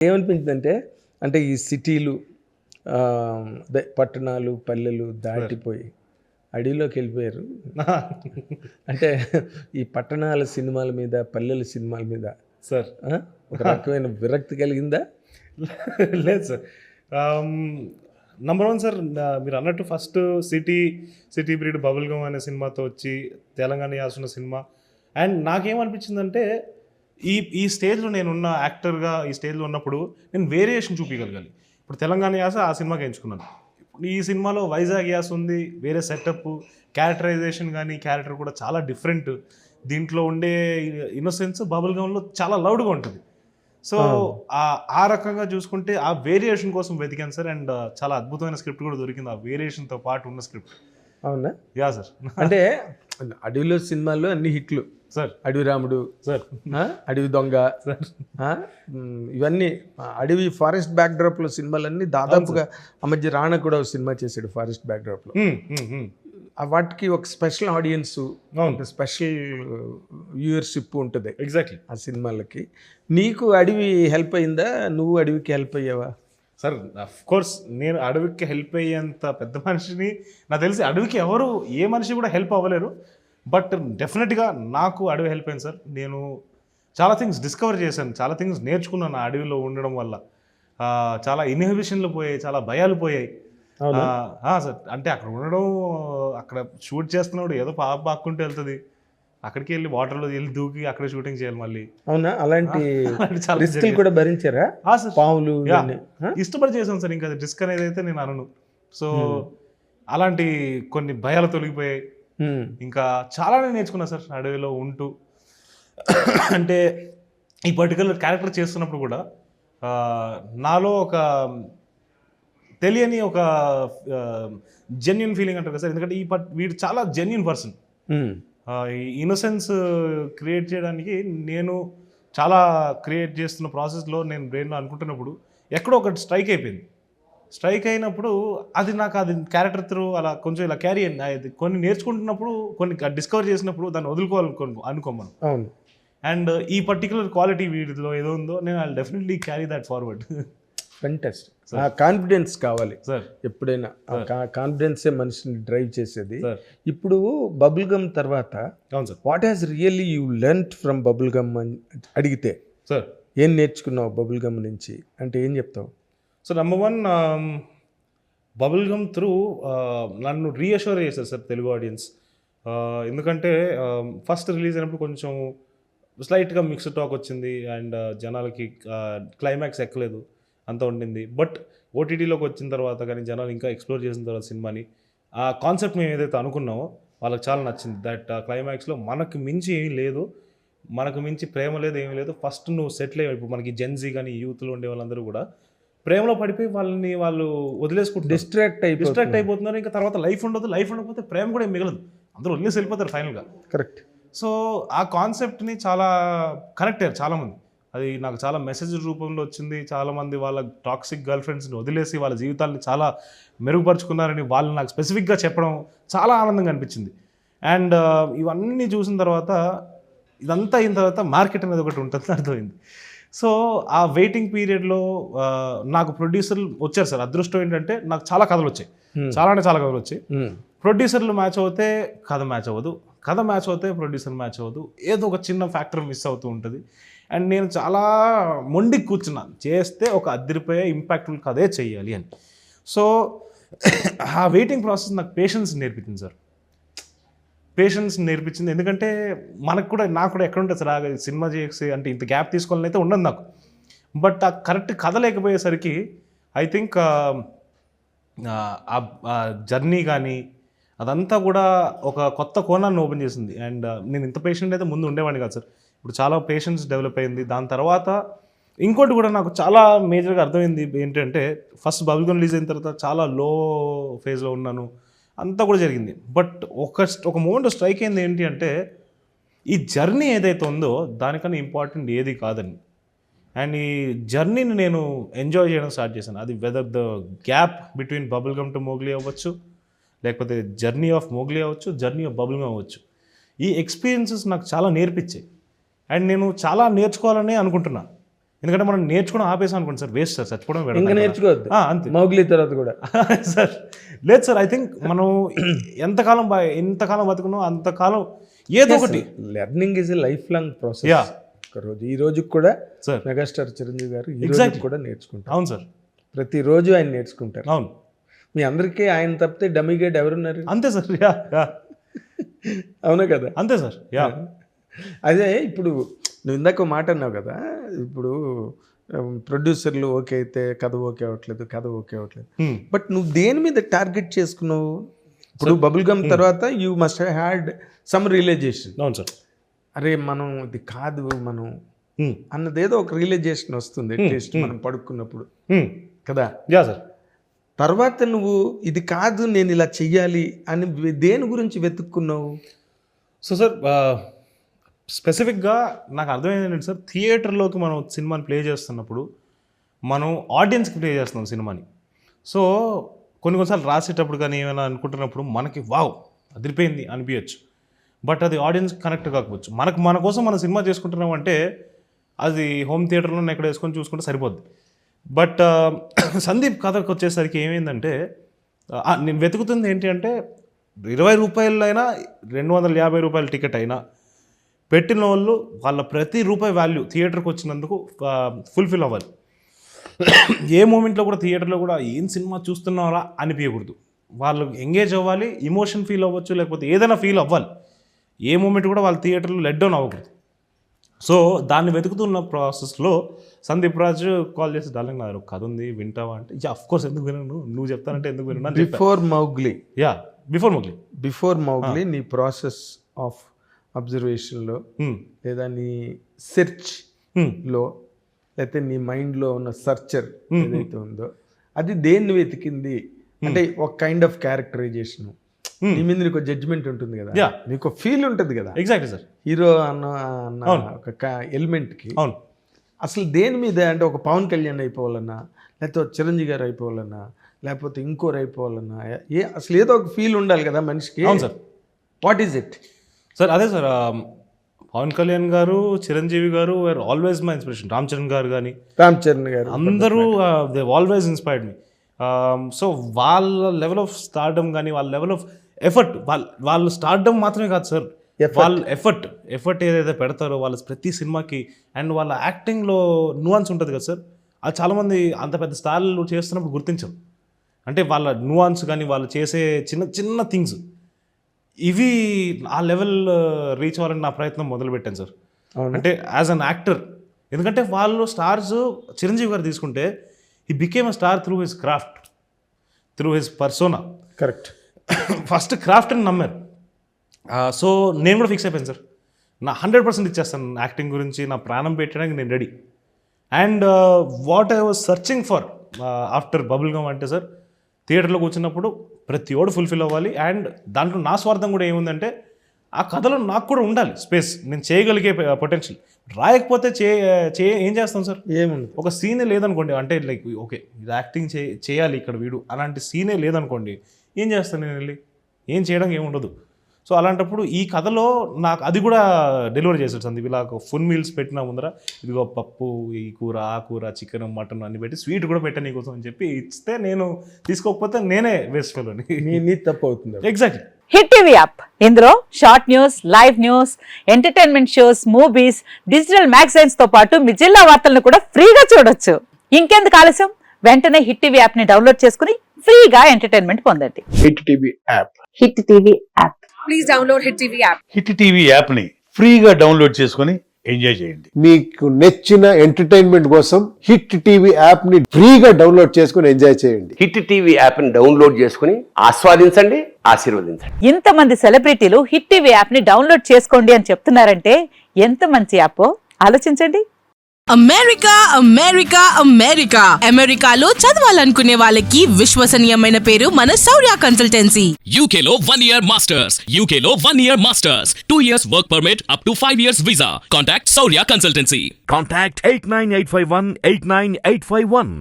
ఏమనిపించిందంటే, అంటే ఈ సిటీలు అదే పట్టణాలు, పల్లెలు దాటిపోయి అడవిలోకి వెళ్ళిపోయారు. అంటే ఈ పట్టణాల సినిమాల మీద, పల్లెల సినిమాల మీద సార్ ఒక రకమైన విరక్తి కలిగిందా? లేదు సార్. నంబర్ 1 సార్, మీరు అన్నట్టు first city breed bubble gum అనే సినిమాతో వచ్చి తెలంగాణ యాస సినిమా. అండ్ నాకేమనిపించిందంటే ఈ స్టేజ్లో నేనున్న యాక్టర్గా ఈ స్టేజ్లో ఉన్నప్పుడు నేను వేరియేషన్ చూపించగలగాలి. ఇప్పుడు తెలంగాణ యాస ఆ సినిమాకి ఎంచుకున్నాను. ఈ సినిమాలో వైజాగ్ యాస ఉంది, వేరే సెటప్, క్యారెక్టరైజేషన్ కానీ క్యారెక్టర్ కూడా చాలా డిఫరెంట్. దీంట్లో ఉండే ఇన్నోసెన్స్ బబుల్ గమ్లో చాలా లౌడ్గా ఉంటుంది. సో ఆ రకంగా చూసుకుంటే ఆ వేరియేషన్ కోసం వెతికాను సార్. అండ్ చాలా అద్భుతమైన స్క్రిప్ట్ కూడా దొరికింది ఆ వేరియేషన్తో పాటు ఉన్న స్క్రిప్ట్. అవునా? Yeah sir. అంటే అడవిలో సినిమాల్లో అన్ని హిట్లు సార్. అడవి రాముడు సార్, అడవి దొంగ సార్, ఇవన్నీ అడవి ఫారెస్ట్ బ్యాక్డ్రాప్లో సినిమాలన్నీ దాదాపుగా ఆ మధ్య రాణా కూడా ఒక సినిమా చేశాడు ఫారెస్ట్ బ్యాక్డ్రాప్లో. వాటికి ఒక స్పెషల్ ఆడియన్స్, స్పెషల్ వ్యూయర్షిప్ ఉంటుంది ఎగ్జాక్ట్లీ ఆ సినిమాలకి. నీకు అడవి హెల్ప్ అయిందా? నువ్వు అడవికి హెల్ప్ అయ్యావా? సార్ అఫ్ కోర్స్ నేను అడవికి హెల్ప్ అయ్యేంత పెద్ద మనిషిని నాకు తెలిసి అడవికి ఎవరు ఏ మనిషి కూడా హెల్ప్ అవ్వలేరు. బట్ డెఫినెట్గా నాకు అడవి హెల్ప్ అయింది సార్. నేను చాలా థింగ్స్ డిస్కవర్ చేశాను, చాలా థింగ్స్ నేర్చుకున్నాను ఆ అడవిలో ఉండడం వల్ల. చాలా ఇన్హిబిషన్లు పోయాయి, చాలా భయాలు పోయాయి సార్. అంటే అక్కడ ఉండడం, అక్కడ షూట్ చేస్తున్నప్పుడు ఏదో పాక్కుంటూ వెళ్తుంది, అక్కడికి వెళ్ళి వాటర్లో వెళ్ళి దూకి అక్కడ షూటింగ్ చేయాలి మళ్ళీ. అవునా? అలాంటి రిస్కులు కూడా భరించారా? పాములు ఇష్టపడి చేశాను సార్. ఇంకా అది రిస్క్ అనేది అయితే నేను అనను. సో అలాంటి కొన్ని భయాలు తొలగిపోయాయి. ఇంకా చాలానే నేర్చుకున్నా సార్ అడవిలో ఉంటూ. అంటే ఈ పర్టికులర్ క్యారెక్టర్ చేస్తున్నప్పుడు కూడా నాలో ఒక తెలియని ఒక జెన్యున్ ఫీలింగ్ అంటారు కదా సార్. ఎందుకంటే వీడు చాలా జెన్యున్ పర్సన్. ఈ ఇన్నోసెన్స్ క్రియేట్ చేయడానికి నేను చాలా క్రియేట్ చేస్తున్న ప్రాసెస్లో నేను బ్రెయిన్లో అనుకుంటున్నప్పుడు ఎక్కడో ఒకటి స్ట్రైక్ అయిపోయింది. స్ట్రైక్ అయినప్పుడు అది నాకు అది క్యారెక్టర్ త్రూ అలా కొంచెం ఇలా క్యారీ అయింది. కొన్ని నేర్చుకుంటున్నప్పుడు, కొన్ని డిస్కవర్ చేసినప్పుడు దాన్ని అనుకోమను. అవును. అండ్ ఈ పర్టికులర్ క్వాలిటీ వీటిలో ఏదో ఉందో నేను I definitely carry that forward. Fantastic. ఆ కాన్ఫిడెన్స్ కావాలి సార్. ఎప్పుడైనా కాన్ఫిడెన్సే మనిషిని డ్రైవ్ చేసేది. ఇప్పుడు బబుల్ గమ్ తర్వాత what has really you learned from bubble gum అని అడిగితే సార్ ఏం నేర్చుకున్నావు బబుల్ గమ్ నుంచి అంటే ఏం చెప్తావు? So number 1, bubble gum through నన్ను రీఅష్యూర్ చేశారు సార్ తెలుగు ఆడియన్స్. ఎందుకంటే ఫస్ట్ రిలీజ్ అయినప్పుడు కొంచెం స్లైట్గా మిక్స్డ్ టాక్ వచ్చింది. అండ్ జనాలకి క్లైమాక్స్ ఎక్కలేదు, అంతా ఉండింది. బట్ ఓటీటీలోకి వచ్చిన తర్వాత కానీ జనాలు ఇంకా ఎక్స్ప్లోర్ చేసిన తర్వాత సినిమాని, ఆ కాన్సెప్ట్ మేము ఏదైతే అనుకున్నామో వాళ్ళకి చాలా నచ్చింది. దట్ క్లైమాక్స్లో మనకు మించి ఏమీ లేదు, మనకు మించి ప్రేమ లేదు, ఏమీ లేదు. ఫస్ట్ నువ్వు సెటిల్ అయ్యి, ఇప్పుడు మనకి జెన్జీ కానీ యూత్లో ఉండే వాళ్ళందరూ కూడా ప్రేమలో పడిపోయి వాళ్ళు వదిలేసుకుంటారు, డిస్ట్రాక్ట్ అయిపోతున్నారు. ఇంకా తర్వాత లైఫ్ ఉండదు, లైఫ్ ఉండకపోతే ప్రేమ కూడా ఏం మిగలదు, అందరూ వదిలేసి వెళ్ళిపోతారు ఫైనల్గా. కరెక్ట్. సో ఆ కాన్సెప్ట్ని చాలా కనెక్ట్ అయ్యారు చాలామంది. అది నాకు చాలా మెసేజ్ రూపంలో వచ్చింది. చాలామంది వాళ్ళ టాక్సిక్ గర్ల్ ఫ్రెండ్స్ని వదిలేసి వాళ్ళ జీవితాన్ని చాలా మెరుగుపరుచుకున్నారని వాళ్ళు నాకు స్పెసిఫిక్గా చెప్పడం చాలా ఆనందంగా అనిపించింది. అండ్ ఇవన్నీ చూసిన తర్వాత ఇదంతా అయిన తర్వాత మార్కెట్ అనేది ఒకటి ఉంటుందని అర్థమైంది. సో ఆ వెయిటింగ్ పీరియడ్లో నాకు ప్రొడ్యూసర్లు వచ్చారు సార్. అదృష్టం ఏంటంటే నాకు చాలా కథలు వచ్చాయి, చాలా అంటే చాలా కథలు వచ్చాయి. ప్రొడ్యూసర్లు మ్యాచ్ అవుతే కథ మ్యాచ్ అవ్వదు, కథ మ్యాచ్ అవుతే ప్రొడ్యూసర్ మ్యాచ్ అవ్వదు, ఏదో ఒక చిన్న ఫ్యాక్టర్ మిస్ అవుతూ ఉంటుంది. అండ్ నేను చాలా మొండికి కూర్చున్నాను, చేస్తే ఒక అదిరిపోయే ఇంపాక్ట్ఫుల్ కథే చెయ్యాలి అని. సో ఆ వెయిటింగ్ ప్రాసెస్ నాకు పేషెన్స్ నేర్పించింది సార్, పేషెన్స్ నేర్పించింది. ఎందుకంటే నాకు కూడా ఎక్కడ ఉంటుంది సార్ సినిమా చేసి అంటే ఇంత గ్యాప్ తీసుకోవాలని అయితే ఉండదు నాకు. బట్ ఆ కరెక్ట్ కథ లేకపోయేసరికి ఐ థింక్ ఆ జర్నీ కానీ అదంతా కూడా ఒక కొత్త కోణాన్ని ఓపెన్ చేసింది. అండ్ నేను ఇంత పేషెంట్ అయితే ముందు ఉండేవాడిని కాదు సార్, ఇప్పుడు చాలా పేషెన్స్ డెవలప్ అయింది. దాని తర్వాత ఇంకోటి కూడా నాకు చాలా మేజర్గా అర్థమైంది ఏంటంటే, ఫస్ట్ బబుల్ గమ్ రిలీజ్ అయిన తర్వాత చాలా లో ఫేజ్లో ఉన్నాను, అంతా కూడా జరిగింది. బట్ ఒక మూమెంట్ స్ట్రైక్ అయింది ఏంటి అంటే, ఈ జర్నీ ఏదైతే ఉందో దానికన్నా ఇంపార్టెంట్ ఏది కాదని. అండ్ ఈ జర్నీని నేను ఎంజాయ్ చేయడం స్టార్ట్ చేశాను. అది whether the gap between bubble gum to Mowgli అవ్వచ్చు, లేకపోతే జర్నీ ఆఫ్ మోగ్లీ అవ్వచ్చు, జర్నీ ఆఫ్ బబుల్ గమ్ అవ్వచ్చు. ఈ ఎక్స్పీరియన్సెస్ నాకు చాలా నేర్పించాయి. అండ్ నేను చాలా నేర్చుకోవాలని అనుకుంటున్నా. ఎందుకంటే మనం నేర్చుకోవడం ఆపేసాం అనుకోండి సార్, వేస్ట్ సార్, చచ్చిపోవడం better ఇంకా కదా. నేర్చుకోవద్దు అంతే మౌగ్లీ తర్వాత కూడా. సార్ లేదు సార్, ఐ థింక్ మనం ఎంతకాలం బతుకున్నాం అంతకాలం ఏదో ఒకటి. Learning is a life long process. Yeah ఒకరోజు ఈ రోజు కూడా సార్, మెగాస్టార్ చిరంజీవి గారు ఈ Exactly. రోజు కూడా నేర్చుకుంటారు. అవును సార్, ప్రతిరోజు ఆయన నేర్చుకుంటారు. అవును మీ అందరికీ ఆయన తప్పితే డమ్మీ గేట్ ఎవరున్నారు? అంతే సార్. యా యా అవునా కదా? అంతే సార్. యా అదే ఇప్పుడు నువ్వు ఇందాక ఒక మాట అన్నావు కదా, ఇప్పుడు ప్రొడ్యూసర్లు ఓకే అయితే కథ ఓకే అవ్వట్లేదు. బట్ నువ్వు దేని మీద టార్గెట్ చేసుకున్నావు? ఇప్పుడు బబుల్ గమ్ తర్వాత you must had some realisation. అవును సార్. అరే మనం ఇది కాదు మనం అన్నదేదో ఒక రియలైజేషన్ వస్తుంది అట్లీస్ట్ మనం పడుకున్నప్పుడు కదా. Yeah sir. తర్వాత నువ్వు ఇది కాదు నేను ఇలా చెయ్యాలి అని దేని గురించి వెతుక్కున్నావు? సో సార్, స్పెసిఫిక్గా నాకు అర్థమైంది ఏంటంటే సార్, థియేటర్లోకి మనం సినిమాని ప్లే చేస్తున్నప్పుడు మనం ఆడియన్స్కి ప్లే చేస్తున్నాం సినిమాని. సో కొన్నిసార్లు రాసేటప్పుడు కానీ ఏమైనా అనుకుంటున్నప్పుడు మనకి వావ్ అదిరిపోయింది అనిపించచ్చు, బట్ అది ఆడియన్స్ కనెక్ట్ కాకపోవచ్చు. మన కోసం మనం సినిమా చేసుకుంటున్నాం అంటే అది హోమ్ థియేటర్లో ఎక్కడ వేసుకొని చూసుకుంటే సరిపోద్ది. బట్ సందీప్ కథకు వచ్చేసరికి ఏమైందంటే, నేను వెతుకుతుంది ఏంటి అంటే 20 రూపాయలైనా 250 రూపాయల టికెట్ అయినా పెట్టిన వాళ్ళు వాళ్ళ ప్రతి రూపాయి వాల్యూ థియేటర్కి వచ్చినందుకు ఫుల్ఫిల్ అవ్వాలి. ఏ మూమెంట్లో కూడా థియేటర్లో కూడా ఏం సినిమా చూస్తున్నారా అనిపించకూడదు. వాళ్ళు ఎంగేజ్ అవ్వాలి, ఇమోషన్ ఫీల్ అవ్వచ్చు, లేకపోతే ఏదైనా ఫీల్ అవ్వాలి. ఏ మూమెంట్ కూడా వాళ్ళ థియేటర్లో లెట్ డౌన్ అవ్వకూడదు. సో దాన్ని వెతుకుతున్న ప్రాసెస్లో సందీప్ రాజ్ కాల్ చేసి, డార్లింగ్ నా దగ్గర కథ ఉంది వింటావా అంటే, యా ఆఫ్ కోర్స్ ఎందుకు వినను, నువ్వు చెప్తానంటే ఎందుకు వినను. బిఫోర్ మౌగ్లీ బిఫోర్ మొగ్లీ నీ ప్రాసెస్ ఆఫ్ అబ్జర్వేషన్లో లేదా నీ సెర్చ్లో లేకపోతే నీ మైండ్లో ఉన్న సర్చర్ ఏదైతే ఉందో అది దేన్ని వెతికింది అంటే ఒక కైండ్ ఆఫ్ క్యారెక్టరైజేషన్. నీ మీద నీకు జడ్జ్మెంట్ ఉంటుంది కదా, నీకు ఫీల్ ఉంటుంది కదా. Exactly sir. హీరో అన్న ఒక ఎలిమెంట్కి అవును అసలు దేని మీద అంటే ఒక పవన్ కళ్యాణ్ అయిపోవాలన్నా, లేకపోతే చిరంజీవి గారు అయిపోవాలన్నా, లేకపోతే ఇంకోరు అయిపోవాలన్నా అసలు ఏదో ఒక ఫీల్ ఉండాలి కదా మనిషికి. అవును sir. What is it sir? అదే సార్, పవన్ కళ్యాణ్ గారు, చిరంజీవి గారు wear always my inspiration. Ram Charan గారు అందరూ they always inspired me. So వాళ్ళ లెవెల్ ఆఫ్ స్టార్డమ్ కానీ వాళ్ళ లెవెల్ ఆఫ్ ఎఫర్ట్, వాళ్ళు స్టార్డమ్ మాత్రమే కాదు సార్, వాళ్ళ ఎఫర్ట్ ఏదైతే పెడతారో వాళ్ళ ప్రతి సినిమాకి, అండ్ వాళ్ళ యాక్టింగ్లో నువాన్స్ ఉంటుంది కదా సార్, అది చాలామంది అంత పెద్ద స్టార్లు చేస్తున్నప్పుడు గుర్తించరు. అంటే వాళ్ళ నువాన్స్ కానీ వాళ్ళు చేసే చిన్న చిన్న థింగ్స్ ఇవి ఆ లెవెల్ రీచ్ అవ్వాలని నా ప్రయత్నం మొదలుపెట్టాను సార్. అంటే యాజ్ అన్ యాక్టర్, ఎందుకంటే వాళ్ళు స్టార్స్ చిరంజీవి గారు తీసుకుంటే he became a star through his craft, through his persona. Correct. First craft అని నమ్మారు. సో నేను కూడా ఫిక్స్ అయిపోయాను సార్, నా 100% ఇచ్చేస్తాను యాక్టింగ్ గురించి, నా ప్రాణం పెట్టడానికి నేను ready. And what I was searching for after bubble gum అంటే సార్, థియేటర్లో కూర్చున్నప్పుడు ప్రతి ఓడు ఫుల్ఫిల్ అవ్వాలి. అండ్ దాంట్లో నా స్వార్థం కూడా ఏముందంటే, ఆ కథలో నాకు కూడా ఉండాలి స్పేస్, నేను చేయగలిగే పొటెన్షియల్. రాయకపోతే ఏం చేస్తాం సార్? ఏముంది, ఒక సీనే లేదనుకోండి, అంటే లైక్ ఓకే ఇది యాక్టింగ్ చేయాలి ఇక్కడ వీడు, అలాంటి సీనే లేదనుకోండి, ఏం చేస్తాను నేను వెళ్ళి? ఏం చేయడానికి ఏముండదు. సో అలాంటప్పుడు ఈ కథలో నాకు అది కూడా డెలివరీ చేశాడు సందీప్. ఇలా ఫుల్ మీల్స్ పెట్టినా ముందర, ఇదిగో పప్పు, ఈ కూర, ఆ కూర, చికెన్, మటన్ అన్ని పెట్టి స్వీట్ కూడా పెట్టా నీకోసం అని చెప్పి ఇస్తే, నేను తీసుకోకపోతే నేనే వేస్ట్ ఫెలోని. నీ తప్పు అవుతుంది. ఎగ్జాక్ట్లీ. హిట్ టీవీ యాప్, ఇందులో short news, live news, entertainment shows, movies, digital magazines తో పాటు మీ జిల్లా వార్తలను కూడా ఫ్రీగా చూడొచ్చు. ఇంకెందుకు ఆలస్యం, వెంటనే హిట్ టీవీ యాప్ ని డౌన్లోడ్ చేసుకుని ఫ్రీగా ఎంటర్టైన్మెంట్ పొందండి. Hit TV app. Hit TV app. Please download hit TV app. Hit TV యాప్ని ఫ్రీగా డౌన్లోడ్ చేసుకొని ఎంజాయ్ చేయండి. మీకు నచ్చిన ఎంటర్టైన్మెంట్ కోసం హిట్ టీవీ యాప్ ని ఫ్రీగా డౌన్లోడ్ చేసుకొని ఎంజాయ్ చేయండి. హిట్ టీవీ యాప్ ని డౌన్లోడ్ చేసుకుని ఆస్వాదించండి, ఆశీర్వదించండి. ఇంతమంది సెలబ్రిటీలు హిట్ టీవీ యాప్ ని డౌన్లోడ్ చేసుకోండి అని చెప్తున్నారంటే ఎంత మంచి యాప్ ఆలోచించండి. అమెరికా అమెరికా అమెరికా అమెరికాలో చదవాలనుకునే వాళ్ళకి విశ్వసనీయమైన పేరు మన శౌర్య కన్సల్టెన్సీ. UK లో 1 year masters, UK లో 1 year masters, 2 years work permit up to 5 years visa. Contact Saurya Consultancy. Contact 89851 89851.